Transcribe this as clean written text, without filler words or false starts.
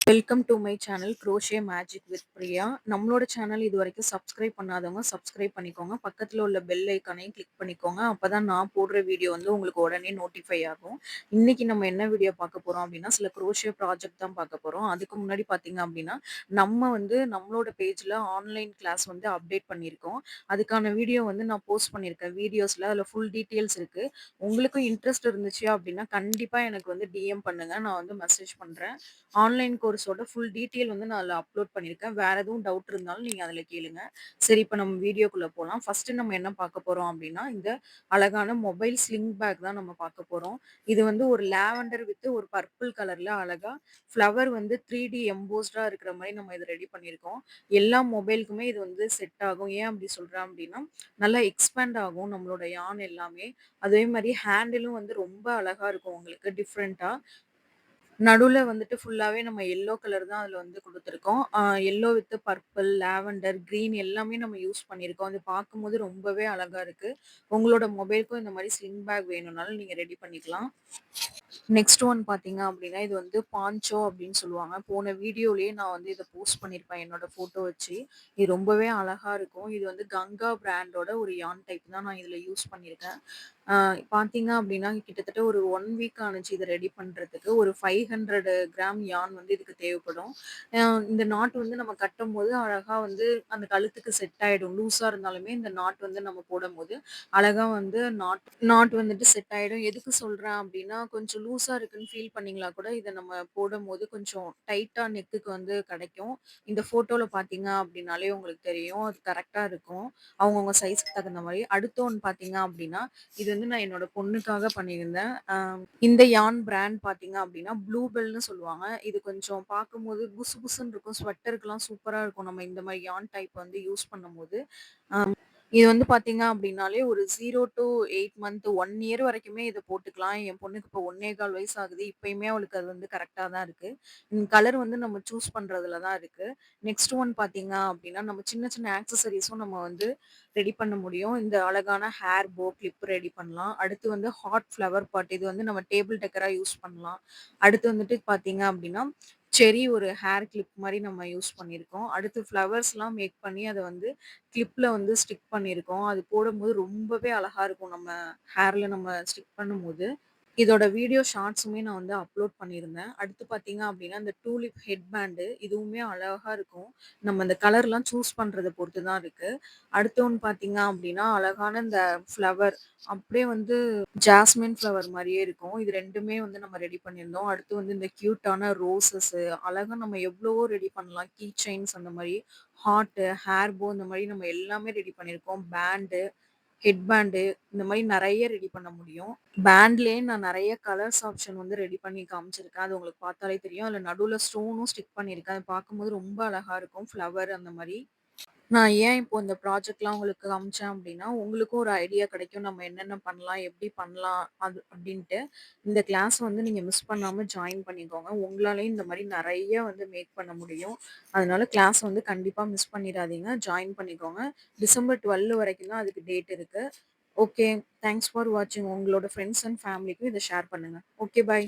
Welcome to my channel crochet magic with Priya. நம்மளோட channel இது வரைக்கும் சப்ஸ்கிரைப் பண்ணாதவங்க சப்ஸ்கிரைப் பண்ணிக்கோங்க. பக்கத்துல உள்ள பெல் ஐக்கானையும் கிளிக் பண்ணிக்கோங்க. அப்பதான் நான் போடுற வீடியோ வந்து உங்களுக்கு உடனே நோட்டிஃபை ஆகும். இன்னைக்கு நம்ம என்ன வீடியோ பார்க்க போறோம் அப்படின்னா, சில க்ரோஷே ப்ராஜெக்ட் தான் பார்க்க போறோம். அதுக்கு முன்னாடி பார்த்தீங்க அப்படின்னா, நம்ம வந்து நம்மளோட பேஜ்ல ஆன்லைன் கிளாஸ் வந்து அப்டேட் பண்ணியிருக்கோம். அதுக்கான வீடியோ வந்து நான் போஸ்ட் பண்ணியிருக்கேன். வீடியோஸ்ல அதில ஃபுல் டீட்டெயில்ஸ் இருக்கு. உங்களுக்கும் இன்ட்ரெஸ்ட் இருந்துச்சு அப்படின்னா, கண்டிப்பா எனக்கு வந்து டிஎம் பண்ணுங்க. நான் வந்து மெசேஜ் பண்றேன். ஆன்லைன் கோர்ஸோட ஃபுல் டீட்டெயில் வந்து நான் அதில அப்லோட் பண்ணியிருக்கேன். வேற எதுவும் டவுட் இருந்தாலும் நீங்க அதில கேளுங்க. சரி, இப்ப நம்ம வீடியோக்குள்ள போலாம். ஃபர்ஸ்ட்டு நம்ம என்ன பார்க்க போறோம் அப்டின்னா, இந்த அழகான மொபைல் ஸ்லிங் பேக் தான் நம்ம பார்க்க போறோம். இது வந்து ஒரு லாவெண்டர் வித் ஒரு பர்பிள் கலர்ல அழகா ஃப்ளவர் வந்து 3டி எம்போஸ்டா இருக்கிற மாரி நம்ம இத ரெடி பண்ணியிருக்கோம். எல்லா மொபைலுக்குமே இது வந்து செட் ஆகும். ஏன் அப்டி சொல்றேன் அப்டின்னா, நல்லா எக்ஸ்பேண்ட் ஆகும் நம்மளோட யான் எல்லாமே. அதே மாரி ஹேண்டிலும் வந்து ரொம்ப அழகா இருக்கும் உங்களுக்கு டிஃப்ரெண்ட்டா. நடுவுல வந்துட்டு ஃபுல்லாவே நம்ம எல்லோ கலர் தான் அதுல வந்து குடுத்துருக்கோம். Yellow with purple, lavender, green எல்லாமே நம்ம யூஸ் பண்ணியிருக்கோம். அது பார்க்கும்போது ரொம்பவே அழகா இருக்கு. உங்களோட மொபைலுக்கும் இந்த மாரி ஸ்லிங் பேக் வேணும்னாலும் நீங்க ரெடி பண்ணிக்கலாம். நெக்ஸ்ட் ஒன் பார்த்தீங்க அப்படின்னா, இது வந்து பான்ச்சோ அப்படின்னு சொல்லுவாங்க. போன வீடியோலயே நான் வந்து இத போஸ்ட் பண்ணியிருப்பேன் என்னோட ஃபோட்டோ வச்சு. இது ரொம்பவே அழகா இருக்கும். இது வந்து கங்கா பிராண்டோட ஒரு யான் டைப் தான் நான் இதுல யூஸ் பண்ணியிருக்கேன். ஆ பார்த்தீங்க அப்படின்னா, கிட்டத்தட்ட ஒரு 1 வீக் ஆனுச்சு இத ரெடி பண்றதுக்கு. ஒரு 500 கிராம் யான் வந்து இதுக்கு தேவைப்படும். அ இந்த நாட் வந்து நம்ம கட்டும்போது அழகா வந்து அந்த கழுத்துக்கு செட் ஆயிடும். லூஸா இருந்தாலுமே இந்த நாட் வந்து நம்ம போடும்போது, அழகா வந்து நாட் நாட் வந்துட்டு செட் ஆயிடும். எதுக்கு சொல்றேன் அப்டின்னா, கொஞ்சம் லூஸா இருக்குன்னு ஃபீல் பண்ணீங்களா கூட, இத நம்ம போடும்போது கொஞ்சம் டைட்டா நெக்குக்கு வந்து கிடைக்கும். இந்த ஃபோட்டோல பார்த்தீங்க அப்டின்னாலே உங்களுக்கு தெரியும். அது கரெக்ட்டா இருக்கும். அவங்கவங்க சைஸ்க்கு தகுந்த மாரி. அடுத்து ஒண்ணு பார்த்தீங்க அப்டின்னா, இது வந்து நான் என்னோட பொண்ணுக்காக பண்ணியிருந்தேன். இந்த யான் பிராண்ட் பார்த்தீங்க அப்டின்னா, ப்ளூ பெல்ன்னு சொல்லுவாங்க. இது கொஞ்சம் பார்க்கும்போது புசு புசுன்னு இருக்கும். ஸ்வெட்டருக்குலாம் சூப்பரா இருக்கும். நம்ம இந்த மாரி யான் டைப் வந்து யூஸ் பண்ணும்போது. இது வந்து பார்த்தீங்க அப்டின்னாலே ஒரு 0 டூ 8 மந்த் 1 இயர் வரைக்குமே இத போட்டுக்கலாம். என் பொண்ணுக்கு இப்போ 1 1/4 வயசு ஆகுது. இப்பயுமே அவளுக்கு அது வந்து கரெக்ட்டா தான் இருக்கு. கலர் வந்து நம்ம சூஸ் பண்றதுல தான் இருக்கு. நெக்ஸ்ட் ஒன் பார்த்தீங்க அப்டின்னா, நம்ம சின்ன சின்ன ஆக்சஸரீஸும் நம்ம வந்து ரெடி பண்ண முடியும். இந்த அழகான ஹேர் போ, கிளிப் ரெடி பண்ணலாம். அடுத்து வந்து ஹாட் ஃப்ளவர் பாட் இது வந்து நம்ம டேபிள் டெக்கரா யூஸ் பண்ணலாம். அடுத்து வந்துட்டு பார்த்தீங்க அப்டின்னா, செர்ரி ஒரு ஹேர் கிளிப் மாரி நம்ம யூஸ் பண்ணியிருக்கோம். அடுத்து ஃப்ளவர்ஸ்லாம் மேக் பண்ணி அத வந்து கிளிப்ல வந்து ஸ்டிக் பண்ணியிருக்கோம். அது போடும்போது ரொம்பவே அழகா இருக்கும். நம்ம ஹேர்ல நம்ம ஸ்டிக் பண்ணும்போது. இதோட வீடியோ ஷார்ட்ஸுமே நான் வந்து அப்லோட் பண்ணியிருந்தேன். அடுத்து பார்த்தீங்க அப்டின்னா, இந்த டூலிப் ஹெட் பேண்டு இதுவுமே அழகா இருக்கும். நம்ம அந்த கலர்லாம் சூஸ் பண்றத பொறுத்து தான் இருக்கு. அடுத்து ஒண்ணு பார்த்தீங்க அப்டின்னா, அழகான இந்த ஃப்ளவர் அப்டியே வந்து ஜாஸ்மின் ஃப்ளவர் மாரியே இருக்கும். இது 2மே வந்து நம்ம ரெடி பண்ணியிருந்தோம். அடுத்து வந்து இந்த கியூட்டான ரோசஸு அழகா நம்ம எவ்வளவோ ரெடி பண்ணலாம். கீ செயின்ஸ் அந்த மாரி, ஹார்ட்டு, ஹேர் போ இந்த மாரி நம்ம எல்லாமே ரெடி பண்ணியிருக்கோம். பேண்டு, ஹெட் பேண்டு இந்த மாரி நெறைய ரெடி பண்ண முடியும். பேண்ட்லயே நான் நெறைய கலர்ஸ் ஆப்ஷன் வந்து ரெடி பண்ணி காமிச்சிருக்கேன். அது உங்களுக்கு பார்த்தாலே தெரியும். அதுல நடுவுல ஸ்டோனும் ஸ்டிக் பண்ணியிருக்கேன். அது பார்க்கும்போது ரொம்ப அழகா இருக்கும். ஃப்ளவர் அந்த மாரி. நான் ஏன் இப்போ இந்த ப்ராஜெக்ட்லாம் உங்களுக்கு காமிச்சேன் அப்டின்னா, உங்களுக்கும் ஒரு ஐடியா கிடைக்கும். நம்ம என்னென்ன பண்ணலாம்? எப்படி பண்ணலாம்? அது அப்டின்ட்டு. இந்த கிளாஸ் வந்து நீங்க மிஸ் பண்ணாம ஜாயின் பண்ணிக்கோங்க. உங்களாலயும் இந்த மாரி நெறைய வந்து மேக் பண்ண முடியும். அதனால கிளாஸ் வந்து கண்டிப்பா மிஸ் பண்ணிறாதீங்க. ஜாயின் பண்ணிக்கோங்க. டிசம்பர் 12 வரைக்கும் தான் அதுக்கு டேட் இருக்கு. ஓகே. தேங்க்ஸ் ஃபார் வாட்சிங். உங்களோட ஃப்ரெண்ட்ஸ் அண்ட் ஃபேமிலிக்கும் இத ஷேர் பண்ணுங்க. ஓகே, பாய்.